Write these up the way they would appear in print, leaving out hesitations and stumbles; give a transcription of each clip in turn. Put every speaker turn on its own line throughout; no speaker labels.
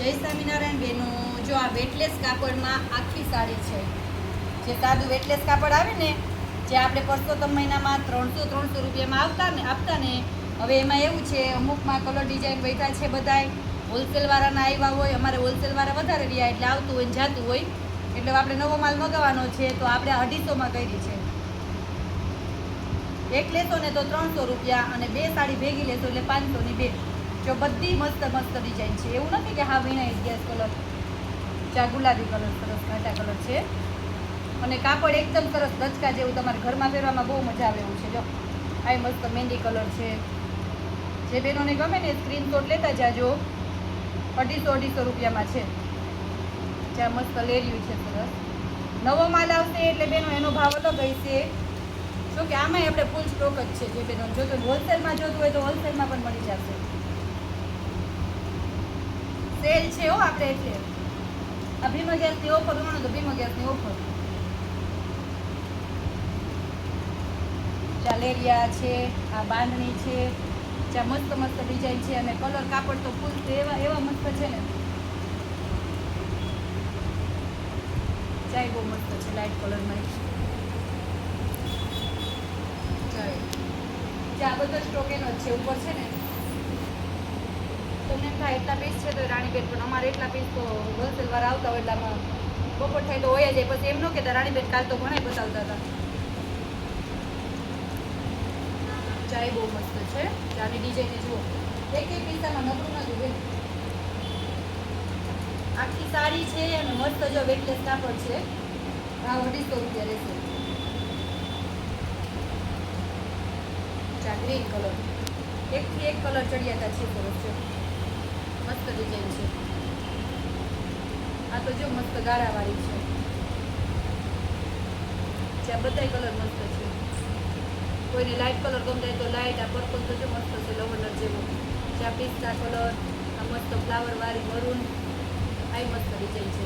જય સ્વામિનારાયણ બેનો, જો આ વેટલેસ કાપડમાં આખી સાડી છે. જે સાદું વેટલેસ કાપડ આવે ને, જે આપણે પરસોત્તમ મહિનામાં 300 રૂપિયામાં આપતા ને, હવે એમાં એવું છે અમુકમાં કલર ડિઝાઇન બેઠા છે. બધાય હોલસેલવાળાના આવ્યા હોય, અમારે હોલસેલવાળા વધારે રહ્યા એટલે આવતું હોય ને જાતું હોય. એટલે આપણે નવો માલ મગાવવાનો છે તો આપણે 250માં કરી છે. એક લેશો ને તો 300 રૂપિયા અને બે સાડી ભેગી લેશો એટલે 500ની બે. જો બધી મસ્ત મસ્ત ડિઝાઇન છે, એવું નથી કે હા વિનાઈ ગેસ કલર. ચા ગુલાબી કલર સરસ ઘાટા કલર છે અને કાપડ એકદમ સરસ દચકા જેવું, તમારે ઘરમાં પહેરવામાં બહુ મજા આવે એવું છે. જો આ મસ્ત મહેંદી કલર છે. જે બહેનોને ગમે ને સ્ક્રીનશોટ લેતા જાજો. 250 રૂપિયામાં છે. જ્યાં મસ્ત લેર્યું છે સરસ. નવો માલ આવશે એટલે બેનો એનો ભાવ અલગ હશે. જો કે આમાંય આપણે ફૂલ સ્ટોક જ છે. જે બેનો જોતું હોલસેલમાં જોતું હોય તો હોલસેલમાં પણ મળી જશે. સેલ છે હો આપણે, એટલે આ ભીમા ગેસની ઓફર ગણો તો ભીમા ગેસની ઓફર. ચાલેરિયા છે, આ બાંધણી છે, જ્યાં મસ્ત મસ્ત ડિઝાઇન છે અને કલર કાપડ તો ફૂલ એવા મસ્ત છે ને. ચાય બહુ મસ્ત છે લાઇટ કલરમાં. ચાય બધો સ્ટોક એનો જ છે. ઉપર છે ને તમને એમ થાય એટલા પીસ છે તો રાણીબેન, પણ અમારે એટલા પીસ તો હોલસેલવાળા આવતા હોય એટલામાં બપોર થાય તો હોય જાય. પછી એમ ન કહેતા રાણીબેન કાલ તો ઘણા બતાવતા હતા. ચાય બહુ મસ્ત છે. ચાની ડિઝાઇન જુઓ, એક પીસામાં નબળું નથી બેન. આખી સાડી છે અને મસ્ત જો વેટલેસ કાપડ છે. આ 250 રૂપિયા રહેશે. ચા ગ્રીન કલર, એકથી એક કલર ચડિયાતા છે સરસ છે. મસ્ત ડિઝાઇન છે. આ તો જો મસ્ત ગાળાવાળી છે. જ્યાં બધાય કલર મસ્ત છે. કોઈને લાઇટ કલર ગમતા હોય તો લાઇટ. આ પર્પલ તો જો મસ્ત છે લવંડર જેવો. જ્યાં પિસ્તા કલર, આ મસ્ત ફ્લાવરવાળી મરૂન, આ મસ્ત ડિઝાઇન છે.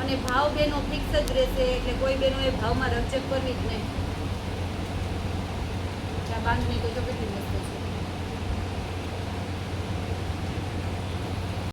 અને ભાવ બેનો ફિક્સ જ રહેશે એટલે કોઈ બેનો એ ભાવમાં રકઝક કરવી જ નહીં. બાંધણી તો જો કેટલી મસ્ત છે.